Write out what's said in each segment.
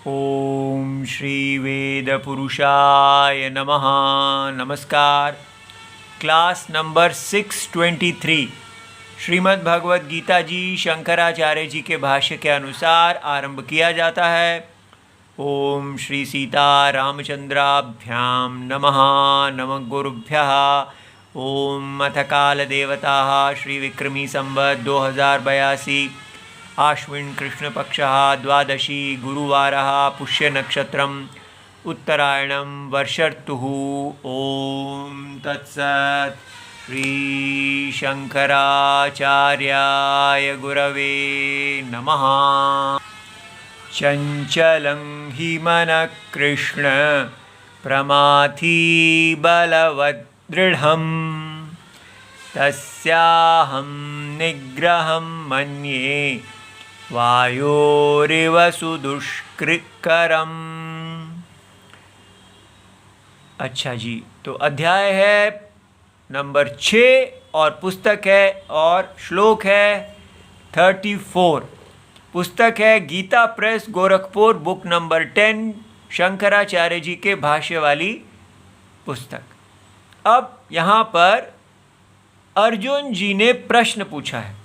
ओम श्री वेद पुरुषाय नमः। नमस्कार। क्लास नंबर 623 श्रीमद् भगवद गीता जी शंकराचार्य जी के भाष्य के अनुसार आरंभ किया जाता है। ओम श्री सीता रामचंद्राभ्याम नमः। नमः गुरुभ्यः। ओम अथ काल देवता श्री विक्रमी संवत् 2082 आश्विन कृष्ण पक्षः द्वादशी गुरुवारः पुष्य नक्षत्रम उत्तरायणम वर्षर्तुः। ओम तत्सत्। श्री शंकराचार्याय गुरवे नमः। चंचलं हि मनः कृष्ण प्रमाथि बलवदृढम् तस्याहं निग्रहं मन्ये वायोरिव सुदुष्कृतकरम्। अच्छा जी, तो अध्याय है नंबर 6 और पुस्तक है और श्लोक है 34। पुस्तक है गीता प्रेस गोरखपुर, बुक नंबर 10, शंकराचार्य जी के भाष्य वाली पुस्तक। अब यहाँ पर अर्जुन जी ने प्रश्न पूछा है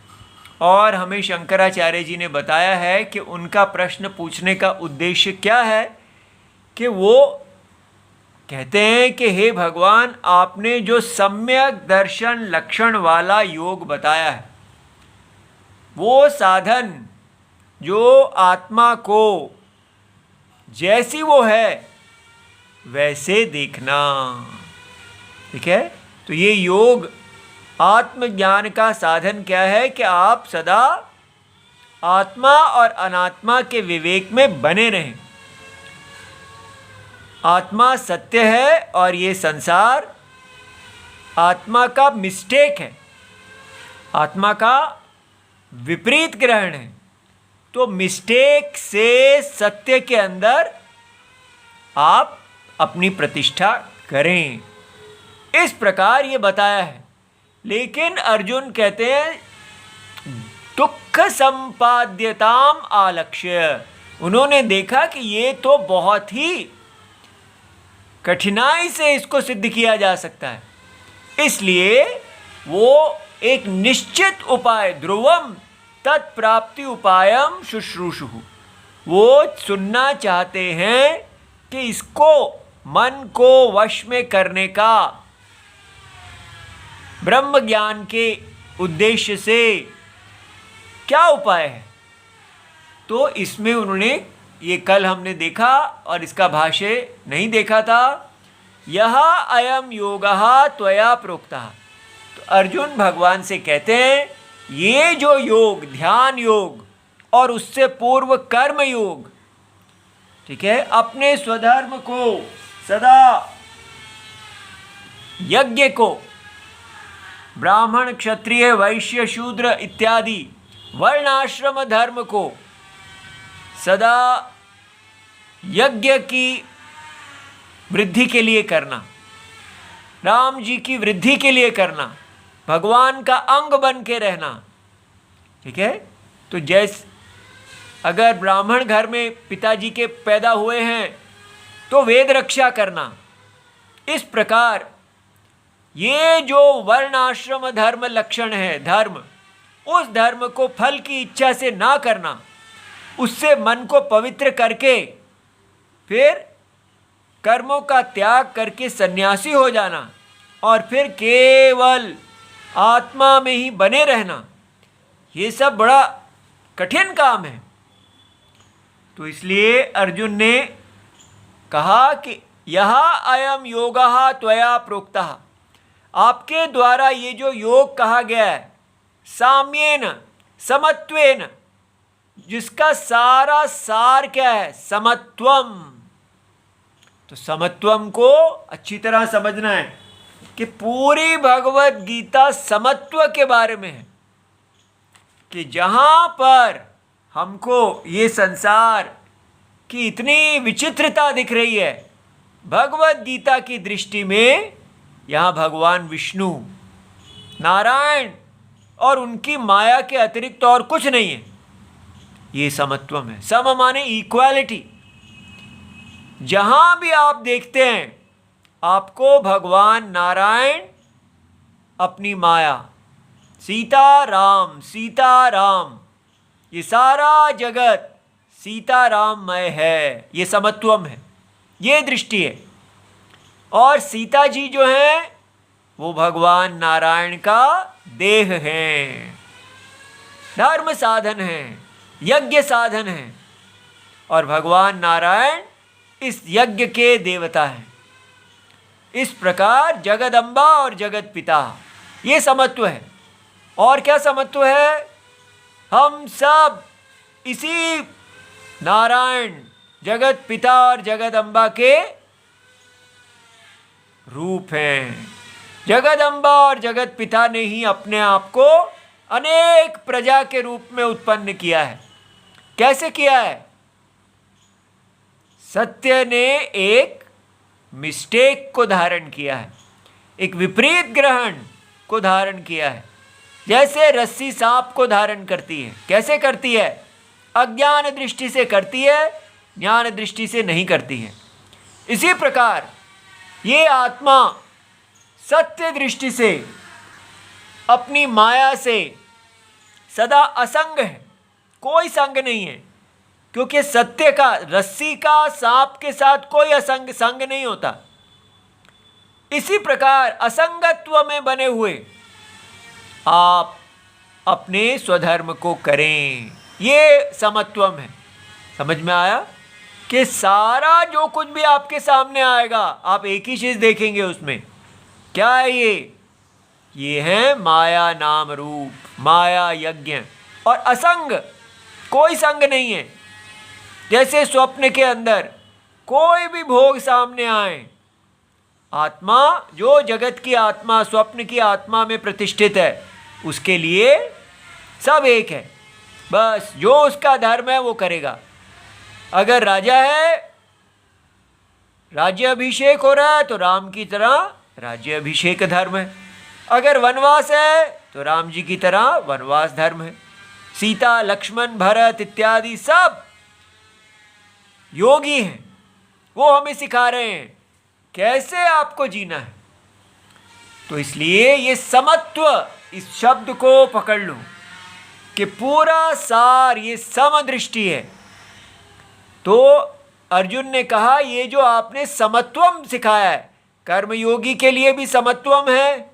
और हमें शंकराचार्य जी ने बताया है कि उनका प्रश्न पूछने का उद्देश्य क्या है। कि वो कहते हैं कि हे भगवान, आपने जो सम्यक दर्शन लक्षण वाला योग बताया है, वो साधन जो आत्मा को जैसी वो है वैसे देखना, ठीक है। तो ये योग आत्मज्ञान का साधन क्या है कि आप सदा आत्मा और अनात्मा के विवेक में बने रहें। आत्मा सत्य है और ये संसार आत्मा का मिस्टेक है, आत्मा का विपरीत ग्रहण है। तो मिस्टेक से सत्य के अंदर आप अपनी प्रतिष्ठा करें, इस प्रकार ये बताया है। लेकिन अर्जुन कहते हैं दुख संपाद्यताम आलक्ष्य, उन्होंने देखा कि ये तो बहुत ही कठिनाई से इसको सिद्ध किया जा सकता है, इसलिए वो एक निश्चित उपाय ध्रुवम तत्प्राप्ति उपायम शुश्रूषु, वो सुनना चाहते हैं कि इसको मन को वश में करने का ब्रह्म ज्ञान के उद्देश्य से क्या उपाय है। तो इसमें उन्होंने ये कल हमने देखा और इसका भाष्य नहीं देखा था। यह अयम योगः त्वया प्रोक्तः। तो अर्जुन भगवान से कहते हैं ये जो योग, ध्यान योग और उससे पूर्व कर्म योग, ठीक है, अपने स्वधर्म को सदा, यज्ञ को, ब्राह्मण क्षत्रिय वैश्य शूद्र इत्यादि वर्णाश्रम धर्म को सदा यज्ञ की वृद्धि के लिए करना, राम जी की वृद्धि के लिए करना, भगवान का अंग बन के रहना, ठीक है। तो जैसे अगर ब्राह्मण घर में पिताजी के पैदा हुए हैं तो वेद रक्षा करना, इस प्रकार ये जो वर्णाश्रम धर्म लक्षण है, धर्म, उस धर्म को फल की इच्छा से ना करना, उससे मन को पवित्र करके फिर कर्मों का त्याग करके सन्यासी हो जाना और फिर केवल आत्मा में ही बने रहना, ये सब बड़ा कठिन काम है। तो इसलिए अर्जुन ने कहा कि यह अयम योगः त्वया प्रोक्तः, आपके द्वारा ये जो योग कहा गया है, साम्येन समत्वेन, जिसका सारा सार क्या है, समत्वम। तो समत्वम को अच्छी तरह समझना है कि पूरी भगवत गीता समत्व के बारे में है। कि जहां पर हमको ये संसार की इतनी विचित्रता दिख रही है, भगवत गीता की दृष्टि में यहाँ भगवान विष्णु, नारायण और उनकी माया के अतिरिक्त और कुछ नहीं है। ये समत्वम है। सम माने इक्वालिटी, जहां भी आप देखते हैं आपको भगवान नारायण अपनी माया, सीता राम, ये सारा जगत सीताराममय है, ये समत्वम है, ये दृष्टि है। और सीता जी जो है वो भगवान नारायण का देह है, धर्म साधन है, यज्ञ साधन है, और भगवान नारायण इस यज्ञ के देवता हैं। इस प्रकार जगदम्बा और जगत पिता, ये समत्व है। और क्या समत्व है? हम सब इसी नारायण जगत पिता और जगदम्बा के रूप हैं। जगदम्बा और जगत पिता ने ही अपने आप को अनेक प्रजा के रूप में उत्पन्न किया है। कैसे किया है? सत्य ने एक मिस्टेक को धारण किया है, एक विपरीत ग्रहण को धारण किया है। जैसे रस्सी सांप को धारण करती है। कैसे करती है? अज्ञान दृष्टि से करती है, ज्ञान दृष्टि से नहीं करती है। इसी प्रकार ये आत्मा सत्य दृष्टि से अपनी माया से सदा असंग है, कोई संग नहीं है, क्योंकि सत्य का, रस्सी का सांप के साथ कोई संग नहीं होता। इसी प्रकार असंगत्व में बने हुए आप अपने स्वधर्म को करें, ये समत्वम है। समझ में आया कि सारा जो कुछ भी आपके सामने आएगा आप एक ही चीज देखेंगे उसमें। क्या है ये है माया नाम रूप, माया यज्ञ। और असंग, कोई संग नहीं है। जैसे स्वप्न के अंदर कोई भी भोग सामने आए, आत्मा जो जगत की आत्मा, स्वप्न की आत्मा में प्रतिष्ठित है, उसके लिए सब एक है। बस जो उसका धर्म है वो करेगा। अगर राजा है, राज्य अभिषेक हो रहा है तो राम की तरह राज्य अभिषेक धर्म है। अगर वनवास है तो राम जी की तरह वनवास धर्म है। सीता, लक्ष्मण, भरत इत्यादि सब योगी हैं, वो हमें सिखा रहे हैं कैसे आपको जीना है। तो इसलिए ये समत्व, इस शब्द को पकड़ लो कि पूरा सार ये समदृष्टि है। तो अर्जुन ने कहा ये जो आपने समत्वम सिखाया है, कर्मयोगी के लिए भी समत्वम है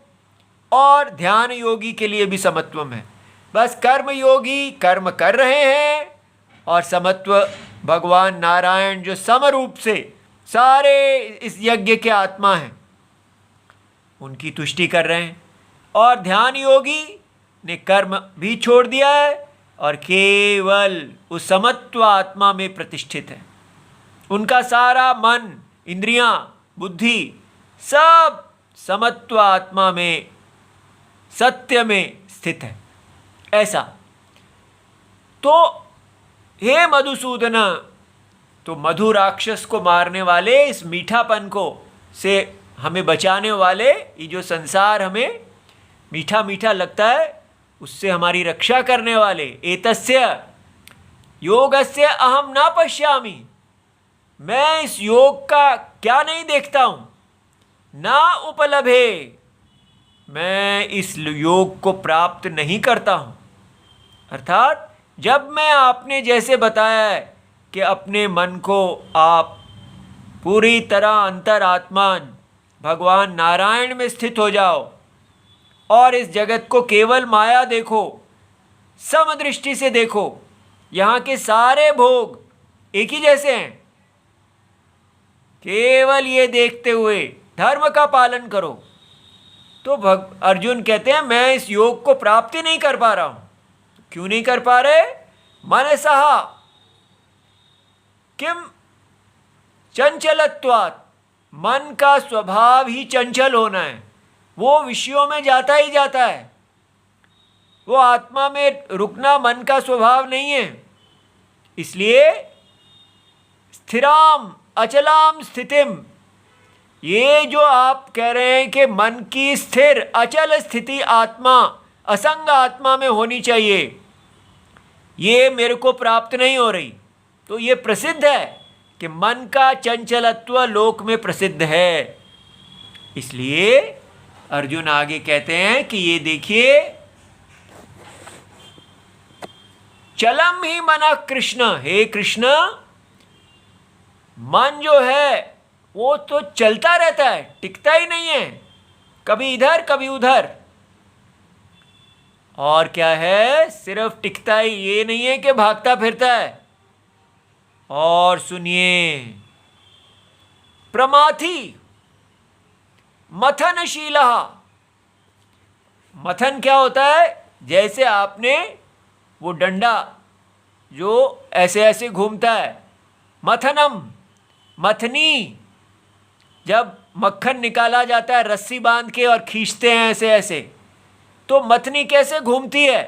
और ध्यान योगी के लिए भी समत्वम है। बस कर्मयोगी कर्म कर रहे हैं और समत्व भगवान नारायण जो समरूप से सारे इस यज्ञ के आत्मा हैं उनकी तुष्टि कर रहे हैं। और ध्यान योगी ने कर्म भी छोड़ दिया है और केवल उस समत्व आत्मा में प्रतिष्ठित है। उनका सारा मन, इंद्रियां, बुद्धि सब समत्व आत्मा में, सत्य में स्थित है। ऐसा तो हे मधुसूदन, तो मधु राक्षस को मारने वाले, इस मीठापन को से हमें बचाने वाले, ये जो संसार हमें मीठा मीठा लगता है उससे हमारी रक्षा करने वाले, एतस्य योगस्य अहम न पश्यामि, मैं इस योग का क्या नहीं देखता हूँ, ना उपलभे, मैं इस योग को प्राप्त नहीं करता हूँ। अर्थात जब मैं आपने जैसे बताया है कि अपने मन को आप पूरी तरह अंतरात्मा भगवान नारायण में स्थित हो जाओ और इस जगत को केवल माया देखो, समदृष्टि से देखो, यहाँ के सारे भोग एक ही जैसे हैं, केवल ये देखते हुए धर्म का पालन करो। तो अर्जुन कहते हैं मैं इस योग को प्राप्ति नहीं कर पा रहा हूं। क्यों नहीं कर पा रहे? मनसः किम चंचलत्वात्, मन का स्वभाव ही चंचल होना है, वो विषयों में जाता ही जाता है, वो आत्मा में रुकना मन का स्वभाव नहीं है। इसलिए स्थिराम अचलाम स्थितिम, ये जो आप कह रहे हैं कि मन की स्थिर अचल स्थिति आत्मा, असंग आत्मा में होनी चाहिए, ये मेरे को प्राप्त नहीं हो रही। तो ये प्रसिद्ध है कि मन का चंचलत्व लोक में प्रसिद्ध है। इसलिए अर्जुन आगे कहते हैं कि ये देखिए, चलम ही मना कृष्ण, हे कृष्ण, मन जो है वो तो चलता रहता है, टिकता ही नहीं है, कभी इधर कभी उधर। और क्या है, सिर्फ टिकता ही ये नहीं है कि भागता फिरता है। और सुनिए, प्रमाथी मथनशीला। मथन क्या होता है? जैसे आपने वो डंडा जो ऐसे ऐसे घूमता है, मथनम, मथनी, जब मक्खन निकाला जाता है रस्सी बांध के और खींचते हैं ऐसे ऐसे, तो मथनी कैसे घूमती है?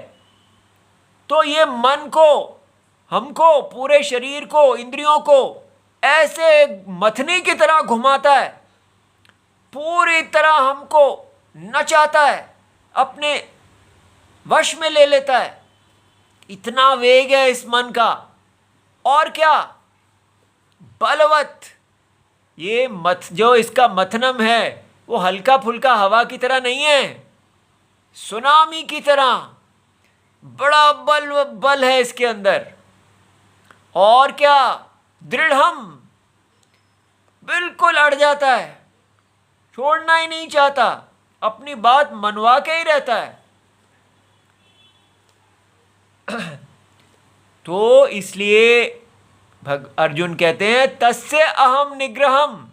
तो ये मन को, हमको, पूरे शरीर को, इंद्रियों को ऐसे मथनी की तरह घुमाता है, पूरी तरह हमको नचाता है, अपने वश में ले लेता है। इतना वेग है इस मन का। और क्या, बलवत। ये जो इसका मथनम है वो हल्का फुल्का हवा की तरह नहीं है, सुनामी की तरह बड़ा बल है इसके अंदर। और क्या, दृढ़म, बिल्कुल अड़ जाता है, छोड़ना ही नहीं चाहता, अपनी बात मनवा के ही रहता है। तो इसलिए अर्जुन कहते हैं, तस्य अहम निग्रहम,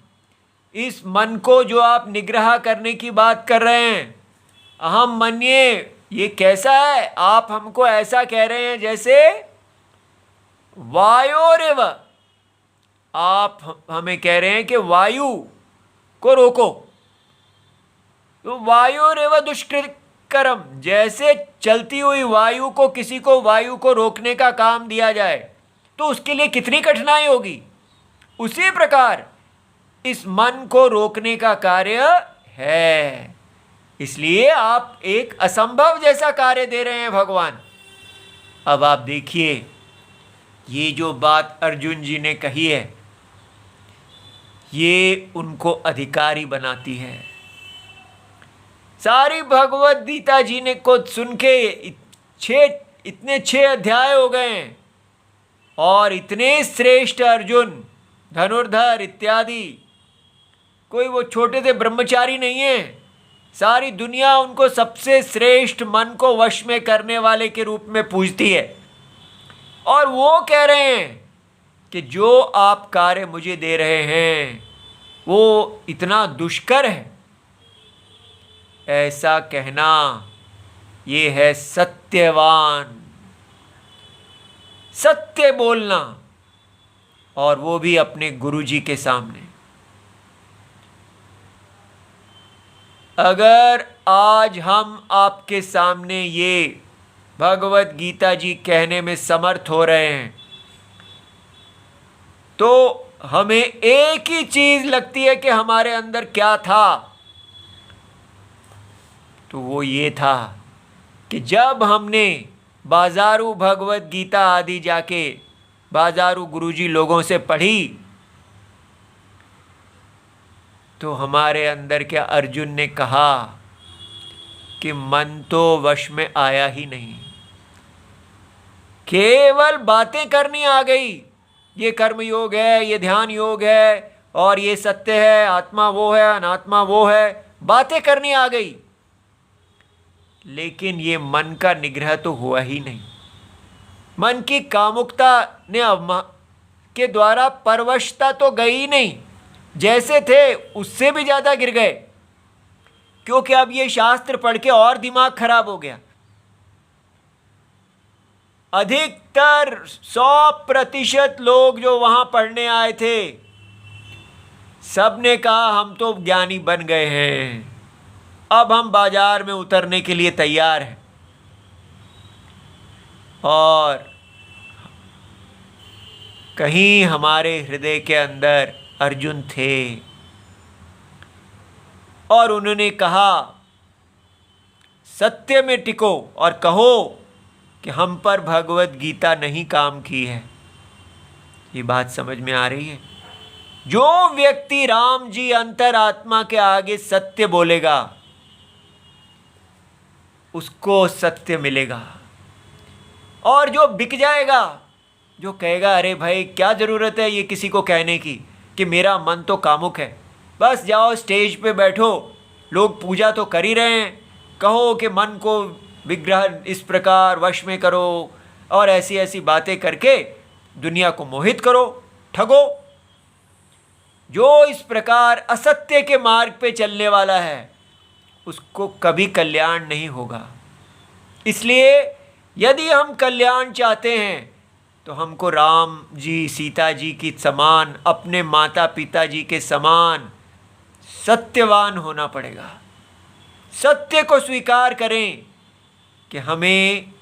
इस मन को जो आप निग्रह करने की बात कर रहे हैं, अहम मन्ये, ये कैसा है? आप हमको ऐसा कह रहे हैं जैसे वायोरेव, आप हमें कह रहे हैं कि वायु को रोको। तो वायोरेव दुष्कृतकरम, जैसे चलती हुई वायु को, किसी को वायु को रोकने का काम दिया जाए तो उसके लिए कितनी कठिनाई होगी, उसी प्रकार इस मन को रोकने का कार्य है। इसलिए आप एक असंभव जैसा कार्य दे रहे हैं भगवान। अब आप देखिए, ये जो बात अर्जुन जी ने कही है, ये उनको अधिकारी बनाती है। सारी भगवत गीता जी ने को सुन के इतने 6 अध्याय हो गए हैं, और इतने श्रेष्ठ अर्जुन, धनुर्धर इत्यादि, कोई वो छोटे से ब्रह्मचारी नहीं है। सारी दुनिया उनको सबसे श्रेष्ठ मन को वश में करने वाले के रूप में पूजती है। और वो कह रहे हैं कि जो आप कार्य मुझे दे रहे हैं वो इतना दुष्कर है। ऐसा कहना ये है सत्यवान, सत्य बोलना, और वो भी अपने गुरुजी के सामने। अगर आज हम आपके सामने ये भगवत गीता जी कहने में समर्थ हो रहे हैं तो हमें एक ही चीज लगती है कि हमारे अंदर क्या था, तो वो ये था कि जब हमने बाजारू भगवत गीता आदि जाके बाजारू गुरुजी लोगों से पढ़ी, तो हमारे अंदर क्या अर्जुन ने कहा कि मन तो वश में आया ही नहीं, केवल बातें करनी आ गई। ये कर्म योग है, ये ध्यान योग है, और ये सत्य है, आत्मा वो है, अनात्मा वो है, बातें करनी आ गई। लेकिन ये मन का निग्रह तो हुआ ही नहीं। मन की कामुकता ने के द्वारा परवशता तो गई ही नहीं, जैसे थे उससे भी ज्यादा गिर गए। क्योंकि अब ये शास्त्र पढ़ के और दिमाग खराब हो गया। अधिकतर 100% लोग जो वहां पढ़ने आए थे, सब ने कहा हम तो ज्ञानी बन गए हैं, अब हम बाजार में उतरने के लिए तैयार हैं। और कहीं हमारे हृदय के अंदर अर्जुन थे और उन्होंने कहा सत्य में टिको और कहो कि हम पर भगवत गीता नहीं काम की है। ये बात समझ में आ रही है? जो व्यक्ति राम जी अंतरात्मा के आगे सत्य बोलेगा उसको सत्य मिलेगा, और जो बिक जाएगा, जो कहेगा अरे भाई क्या ज़रूरत है ये किसी को कहने की कि मेरा मन तो कामुक है, बस जाओ स्टेज पे बैठो, लोग पूजा तो कर ही रहे हैं, कहो कि मन को विग्रह इस प्रकार वश में करो और ऐसी ऐसी बातें करके दुनिया को मोहित करो, ठगो। जो इस प्रकार असत्य के मार्ग पे चलने वाला है उसको कभी कल्याण नहीं होगा। इसलिए यदि हम कल्याण चाहते हैं तो हमको राम जी सीता जी की समान, अपने माता पिता जी के समान सत्यवान होना पड़ेगा। सत्य को स्वीकार करें कि हमें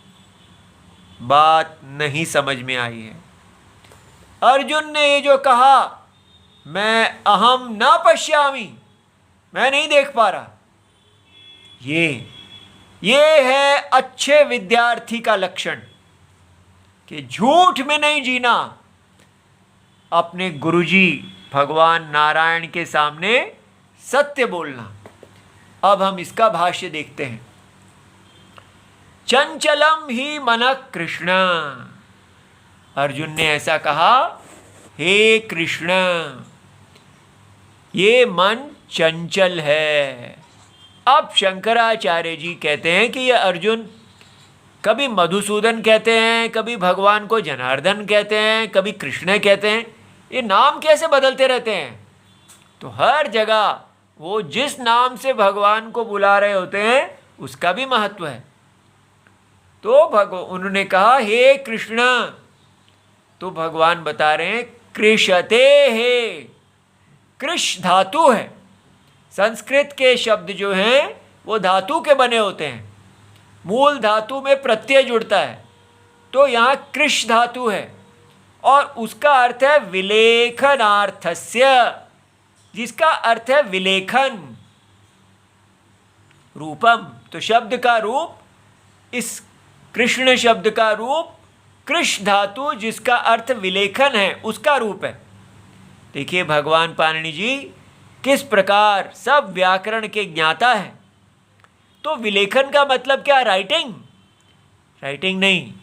बात नहीं समझ में आई है। अर्जुन ने ये जो कहा मैं अहम न पश्यामि, मैं नहीं देख पा रहा, ये है अच्छे विद्यार्थी का लक्षण कि झूठ में नहीं जीना, अपने गुरुजी भगवान नारायण के सामने सत्य बोलना। अब हम इसका भाष्य देखते हैं। चंचलम ही मन कृष्ण, अर्जुन ने ऐसा कहा, हे कृष्ण ये मन चंचल है। अब शंकराचार्य जी कहते हैं कि ये अर्जुन, कभी मधुसूदन कहते हैं, कभी भगवान को जनार्दन कहते हैं, कभी कृष्ण कहते हैं, ये नाम कैसे बदलते रहते हैं? तो हर जगह वो जिस नाम से भगवान को बुला रहे होते हैं उसका भी महत्व है। तो उन्होंने कहा हे कृष्ण, तो भगवान बता रहे हैं कृषते है, कृष धातु है। संस्कृत के शब्द जो हैं वो धातु के बने होते हैं, मूल धातु में प्रत्यय जुड़ता है, तो यहाँ कृष धातु है और उसका अर्थ है विलेखनार्थस्य, जिसका अर्थ है विलेखन। रूपम, तो शब्द का रूप, इस कृष्ण शब्द का रूप कृष धातु जिसका अर्थ विलेखन है उसका रूप है। देखिए भगवान पाणिनि जी किस प्रकार सब व्याकरण के ज्ञाता है। तो विलेखन का मतलब क्या? राइटिंग, राइटिंग नहीं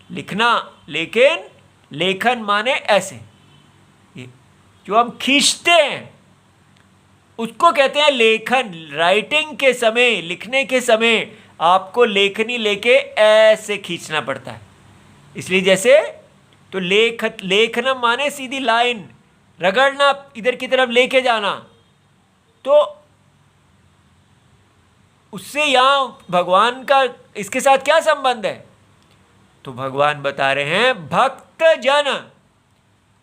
लिखना, लेकिन लेखन माने ऐसे, जो हम खींचते हैं उसको कहते हैं लेखन। राइटिंग के समय, लिखने के समय आपको लेखनी लेके ऐसे खींचना पड़ता है। इसलिए जैसे तो लेखना माने सीधी लाइन, रगड़ना, इधर की तरफ लेके जाना। तो उससे यहाँ भगवान का इसके साथ क्या संबंध है? तो भगवान बता रहे हैं भक्त जन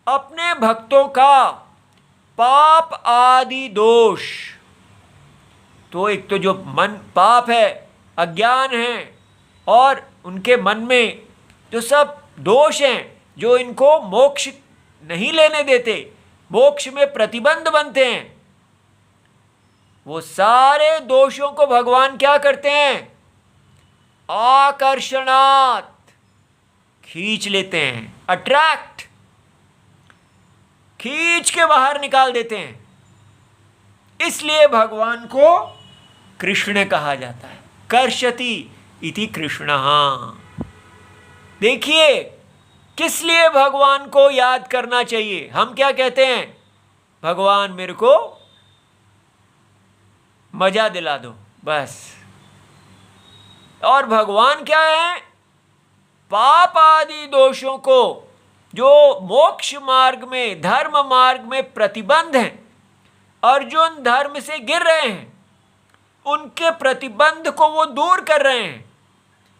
अपने भक्तों का पाप आदि दोष, तो एक तो जो मन पाप है, अज्ञान है, और उनके मन में जो सब दोष हैं जो इनको मोक्ष नहीं लेने देते, मोक्ष में प्रतिबंध बनते हैं, वो सारे दोषों को भगवान क्या करते हैं? आकर्षणात् खींच लेते हैं, अट्रैक्ट, खींच के बाहर निकाल देते हैं। इसलिए भगवान को कृष्ण कहा जाता है, कर्षति इति कृष्णः। देखिए किस लिए भगवान को याद करना चाहिए। हम क्या कहते हैं? भगवान मेरे को मजा दिला दो बस। और भगवान क्या है? पाप आदि दोषों को, जो मोक्ष मार्ग में, धर्म मार्ग में प्रतिबंध हैं, अर्जुन धर्म से गिर रहे हैं, उनके प्रतिबंध को वो दूर कर रहे हैं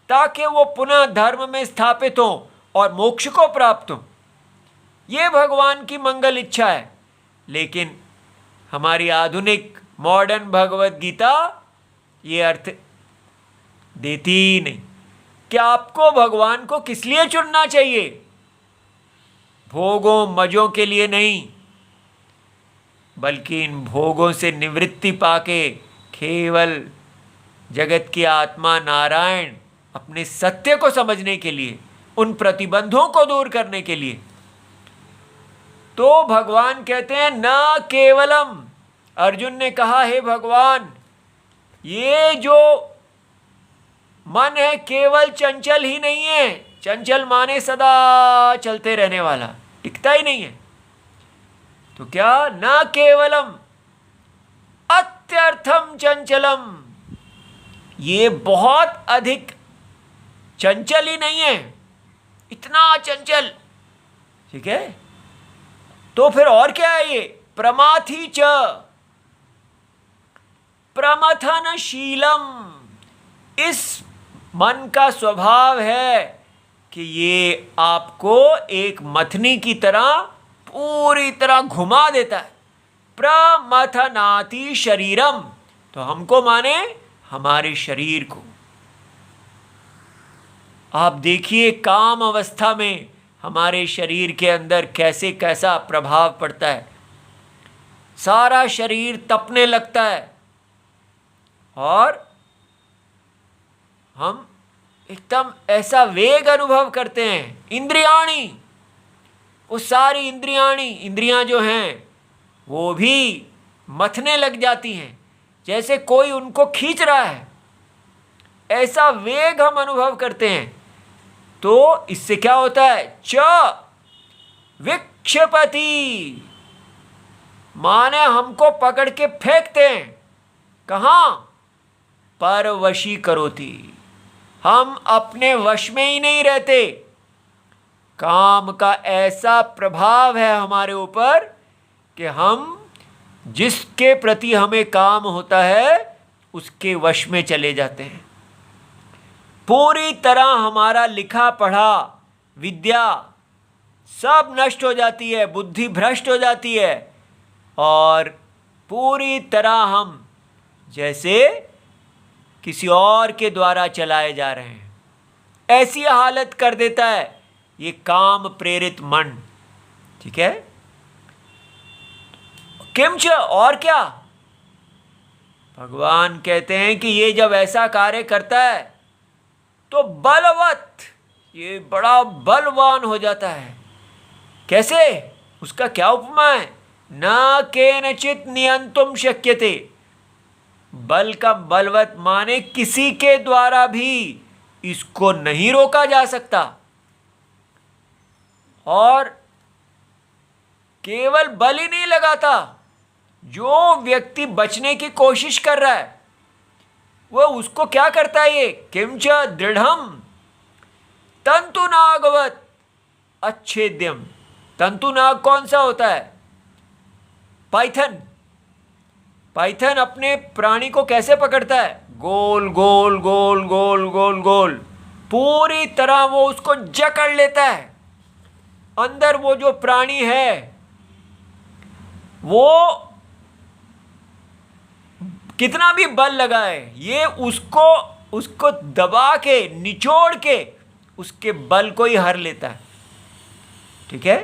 ताकि वो पुनः धर्म में स्थापित हो और मोक्ष को प्राप्त हो। ये भगवान की मंगल इच्छा है। लेकिन हमारी आधुनिक मॉडर्न भगवत गीता ये अर्थ देती ही नहीं कि आपको भगवान को किस लिए चुनना चाहिए। भोगों मजों के लिए नहीं, बल्कि इन भोगों से निवृत्ति पाके केवल जगत की आत्मा नारायण अपने सत्य को समझने के लिए, उन प्रतिबंधों को दूर करने के लिए। तो भगवान कहते हैं न केवलम, अर्जुन ने कहा हे भगवान, ये जो मन है केवल चंचल ही नहीं है। चंचल माने सदा चलते रहने वाला, टिकता ही नहीं है। तो क्या न केवलम अत्यर्थम चंचलम, ये बहुत अधिक चंचल ही नहीं है, इतना चंचल। ठीक है, तो फिर और क्या है ये? प्रमाथी च प्रमथनशीलम, इस मन का स्वभाव है कि ये आपको एक मथनी की तरह पूरी तरह घुमा देता है। प्रमथनाति शरीरम, तो हमको माने हमारे शरीर को। आप देखिए काम अवस्था में हमारे शरीर के अंदर कैसे कैसा प्रभाव पड़ता है। सारा शरीर तपने लगता है और हम एकदम ऐसा वेग अनुभव करते हैं। इंद्रियाणी, वो सारी इंद्रियां जो हैं वो भी मथने लग जाती हैं, जैसे कोई उनको खींच रहा है, ऐसा वेग हम अनुभव करते हैं। तो इससे क्या होता है? च विक्षेपति, माने हमको पकड़ के फेंकते हैं। कहाँ? परवशी करोति, हम अपने वश में ही नहीं रहते। काम का ऐसा प्रभाव है हमारे ऊपर कि हम जिसके प्रति हमें काम होता है उसके वश में चले जाते हैं। पूरी तरह हमारा लिखा पढ़ा विद्या सब नष्ट हो जाती है, बुद्धि भ्रष्ट हो जाती है और पूरी तरह हम जैसे किसी और के द्वारा चलाए जा रहे हैं, ऐसी हालत कर देता है ये काम प्रेरित मन। ठीक है, किंच, और क्या? भगवान कहते हैं कि ये जब ऐसा कार्य करता है तो बलवत, ये बड़ा बलवान हो जाता है। कैसे? उसका क्या उपमा है? न केनचित नियंतुम शक्यते, बल का बलवत माने किसी के द्वारा भी इसको नहीं रोका जा सकता। और केवल बल ही नहीं लगाता, जो व्यक्ति बचने की कोशिश कर रहा है वो उसको क्या करता है? ये किंच दृढ़म तंतुनागवत अच्छेद्यम। तंतुनाग कौन सा होता है? पाइथन। पाइथन अपने प्राणी को कैसे पकड़ता है? गोल गोल गोल गोल गोल गोल, पूरी तरह वो उसको जकड़ लेता है। अंदर वो जो प्राणी है वो कितना भी बल लगाए, ये उसको दबा के निचोड़ के उसके बल को ही हर लेता है। ठीक है,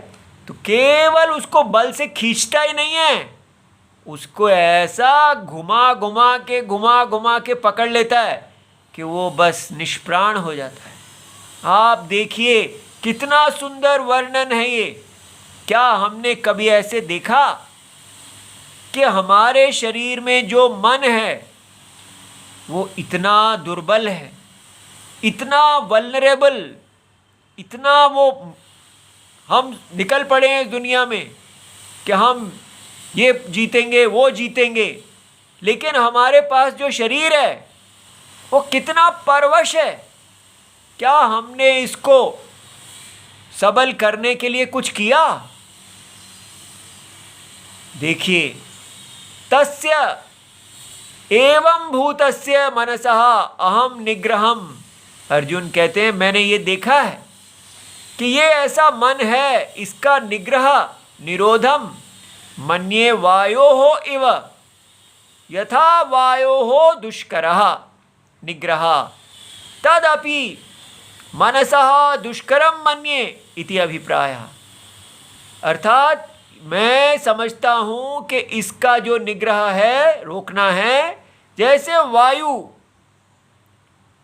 तो केवल उसको बल से खींचता ही नहीं है, उसको ऐसा घुमा घुमा के पकड़ लेता है कि वो बस निष्प्राण हो जाता है। आप देखिए कितना सुंदर वर्णन है ये। क्या हमने कभी ऐसे देखा कि हमारे शरीर में जो मन है वो इतना दुर्बल है, इतना वल्नरेबल, इतना वो हम निकल पड़े हैं इस दुनिया में कि हम ये जीतेंगे वो जीतेंगे, लेकिन हमारे पास जो शरीर है वो कितना परवश है। क्या हमने इसको सबल करने के लिए कुछ किया? देखिए, तस्य एवं भूतस्य मनसः अहम निग्रहम, अर्जुन कहते हैं मैंने ये देखा है कि ये ऐसा मन है, इसका निग्रह निरोधम मन्ये वायोः इव यथा वायोः दुष्करः निग्रह तदपि मनसः दुष्करम मन्ये इति अभिप्रायः। अर्थात मैं समझता हूं कि इसका जो निग्रह है, रोकना है, जैसे वायु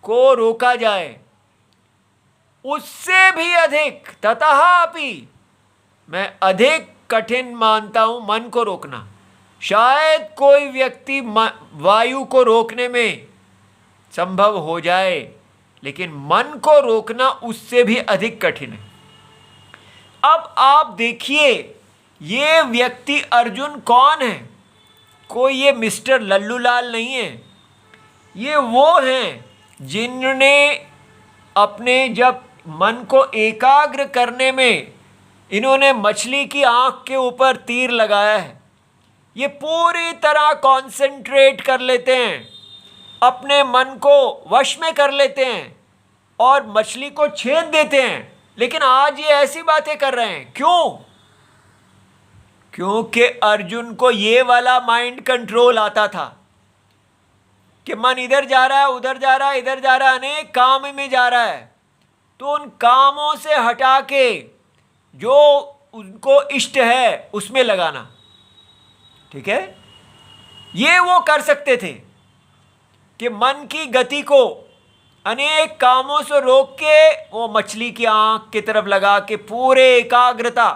को रोका जाए उससे भी अधिक, ततः अपि मैं अधिक कठिन मानता हूं मन को रोकना। शायद कोई व्यक्ति वायु को रोकने में संभव हो जाए, लेकिन मन को रोकना उससे भी अधिक कठिन है। अब आप देखिए, ये व्यक्ति अर्जुन कौन है? कोई ये मिस्टर लल्लूलाल नहीं है। ये वो हैं जिन्होंने अपने जब मन को एकाग्र करने में इन्होंने मछली की आंख के ऊपर तीर लगाया है। ये पूरी तरह कंसंट्रेट कर लेते हैं, अपने मन को वश में कर लेते हैं और मछली को छेद देते हैं। लेकिन आज ये ऐसी बातें कर रहे हैं, क्यों? क्योंकि अर्जुन को ये वाला माइंड कंट्रोल आता था कि मन इधर जा रहा है, उधर जा रहा है, इधर जा रहा है, अनेक काम में जा रहा है। तो उन कामों से हटा के जो उनको इष्ट है उसमें लगाना। ठीक है, ये वो कर सकते थे कि मन की गति को अनेक कामों से रोक के वो मछली की आंख की तरफ लगा के पूरे एकाग्रता,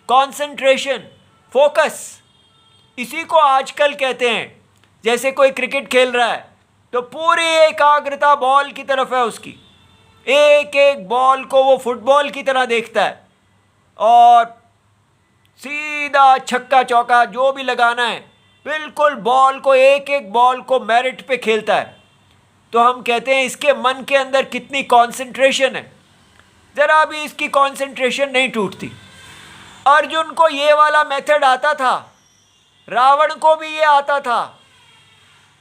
कंसंट्रेशन, फोकस, इसी को आजकल कहते हैं। जैसे कोई क्रिकेट खेल रहा है तो पूरी एकाग्रता बॉल की तरफ है उसकी, एक एक बॉल को वो फुटबॉल की तरह देखता है और सीधा छक्का चौका जो भी लगाना है बिल्कुल बॉल को, एक एक बॉल को मेरिट पे खेलता है। तो हम कहते हैं इसके मन के अंदर कितनी कंसंट्रेशन है, जरा भी इसकी कंसंट्रेशन नहीं टूटती। अर्जुन को ये वाला मेथड आता था, रावण को भी ये आता था।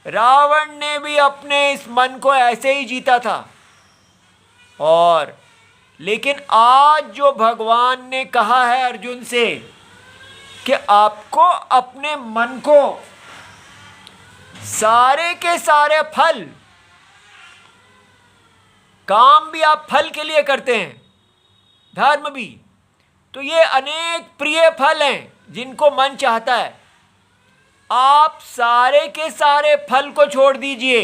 रावण ने भी अपने इस मन को ऐसे ही जीता था। और लेकिन आज जो भगवान ने कहा है अर्जुन से कि आपको अपने मन को सारे के सारे फल, काम भी आप फल के लिए करते हैं, धर्म भी, तो ये अनेक प्रिय फल हैं जिनको मन चाहता है। आप सारे के सारे फल को छोड़ दीजिए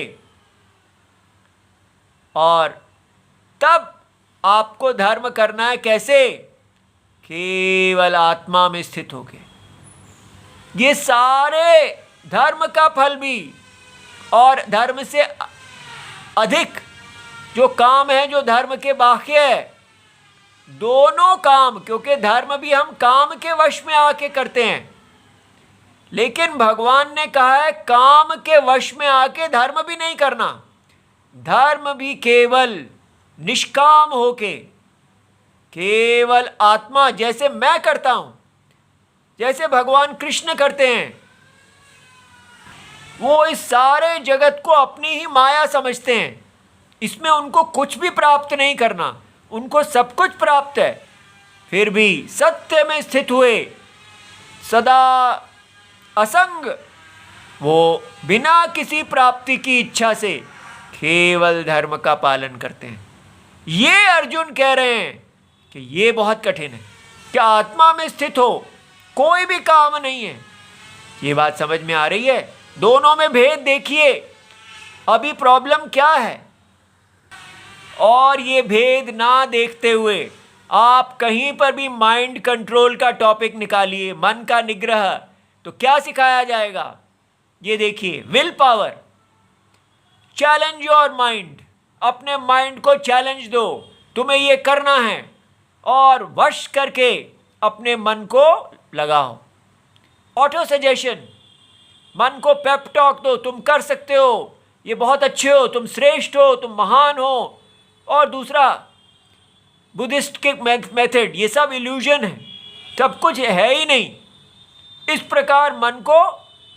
और तब आपको धर्म करना है। कैसे? केवल आत्मा में स्थित होके। ये सारे धर्म का फल भी और धर्म से अधिक जो काम है जो धर्म के बाह्य है, दोनों काम, क्योंकि धर्म भी हम काम के वश में आके करते हैं, लेकिन भगवान ने कहा है काम के वश में आके धर्म भी नहीं करना। धर्म भी केवल निष्काम होके, केवल आत्मा, जैसे मैं करता हूं, जैसे भगवान कृष्ण करते हैं। वो इस सारे जगत को अपनी ही माया समझते हैं, इसमें उनको कुछ भी प्राप्त नहीं करना, उनको सब कुछ प्राप्त है, फिर भी सत्य में स्थित हुए, सदा असंग, वो बिना किसी प्राप्ति की इच्छा से केवल धर्म का पालन करते हैं। ये अर्जुन कह रहे हैं कि ये बहुत कठिन है कि आत्मा में स्थित हो, कोई भी काम नहीं है। ये बात समझ में आ रही है? दोनों में भेद देखिए, अभी प्रॉब्लम क्या है। और ये भेद ना देखते हुए आप कहीं पर भी माइंड कंट्रोल का टॉपिक निकालिए, मन का निग्रह, तो क्या सिखाया जाएगा? ये देखिए, will power, challenge your mind, अपने माइंड को चैलेंज दो, तुम्हें ये करना है, और वश करके अपने मन को लगाओ। ऑटो सजेशन, मन को पेप टॉक दो, तुम कर सकते हो, ये बहुत अच्छे हो, तुम श्रेष्ठ हो, तुम महान हो। और दूसरा बुद्धिस्ट के मेथड, ये सब इल्यूजन है, सब कुछ है ही नहीं। इस प्रकार मन को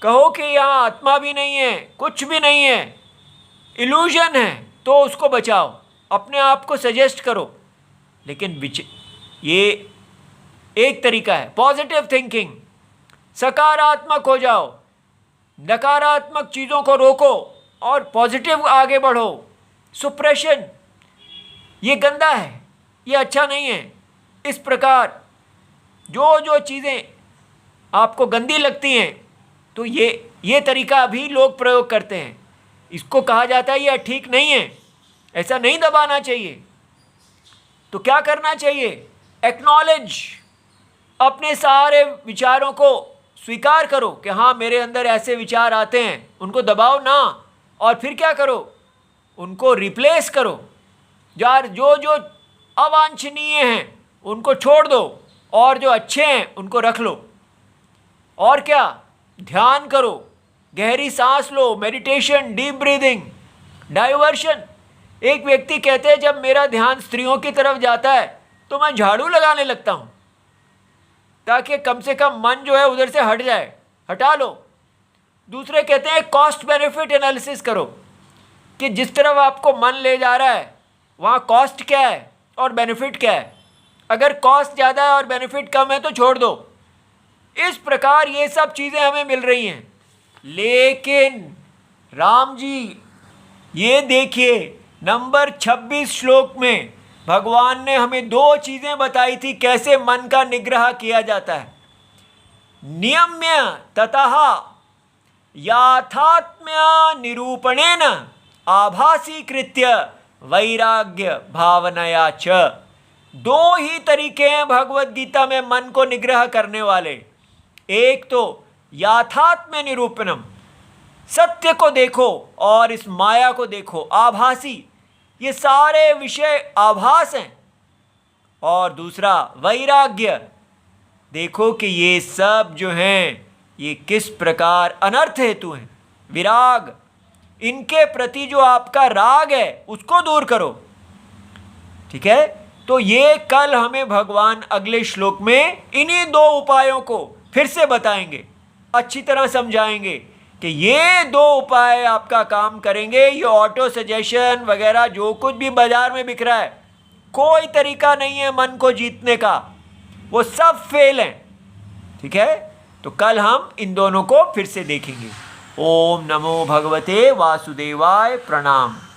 कहो कि यहाँ आत्मा भी नहीं है, कुछ भी नहीं है, इल्यूजन है, तो उसको बचाओ, अपने आप को सजेस्ट करो। लेकिन ये एक तरीका है पॉजिटिव थिंकिंग, सकारात्मक हो जाओ, नकारात्मक चीज़ों को रोको और पॉजिटिव आगे बढ़ो। सुप्रेशन, ये गंदा है, ये अच्छा नहीं है। इस प्रकार जो जो चीज़ें आपको गंदी लगती हैं, तो ये तरीका भी लोग प्रयोग करते हैं। इसको कहा जाता है ये ठीक नहीं है, ऐसा नहीं दबाना चाहिए। तो क्या करना चाहिए? एक्नॉलेज, अपने सारे विचारों को स्वीकार करो कि हाँ मेरे अंदर ऐसे विचार आते हैं, उनको दबाओ ना, और फिर क्या करो, उनको रिप्लेस करो। यार जो जो अवांछनीय हैं उनको छोड़ दो और जो अच्छे हैं उनको रख लो। और क्या, ध्यान करो, गहरी सांस लो, मेडिटेशन, डीप ब्रीदिंग, डाइवर्शन। एक व्यक्ति कहते हैं जब मेरा ध्यान स्त्रियों की तरफ जाता है तो मैं झाड़ू लगाने लगता हूँ ताकि कम से कम मन जो है उधर से हट जाए, हटा लो। दूसरे कहते हैं कॉस्ट बेनिफिट एनालिसिस करो कि जिस तरफ आपको मन ले जा रहा है वहाँ कॉस्ट क्या है और बेनिफिट क्या है। अगर कॉस्ट ज़्यादा है और बेनिफिट कम है तो छोड़ दो। इस प्रकार ये सब चीज़ें हमें मिल रही हैं। लेकिन राम जी ये देखिए, नंबर 26 श्लोक में भगवान ने हमें 2 चीज़ें बताई थी कैसे मन का निग्रह किया जाता है। नियम्य ततः याथात्म्य निरूपणेन आभासीकृत्य वैराग्य भावनया च। 2 ही तरीके हैं भगवत गीता में मन को निग्रह करने वाले। एक तो याथात्म्य निरूपणम, सत्य को देखो और इस माया को देखो, आभासी, ये सारे विषय आभास हैं। और दूसरा वैराग्य, देखो कि ये सब जो हैं ये किस प्रकार अनर्थ हेतु हैं। विराग, इनके प्रति जो आपका राग है उसको दूर करो। ठीक है, तो ये कल हमें भगवान अगले श्लोक में इन्हीं 2 उपायों को फिर से बताएंगे, अच्छी तरह समझाएंगे कि ये 2 उपाय आपका काम करेंगे। ये ऑटो सजेशन वगैरह जो कुछ भी बाजार में बिक रहा है, कोई तरीका नहीं है मन को जीतने का, वो सब फेल हैं। ठीक है, तो कल हम इन दोनों को फिर से देखेंगे। ओम नमो भगवते वासुदेवाय, प्रणाम।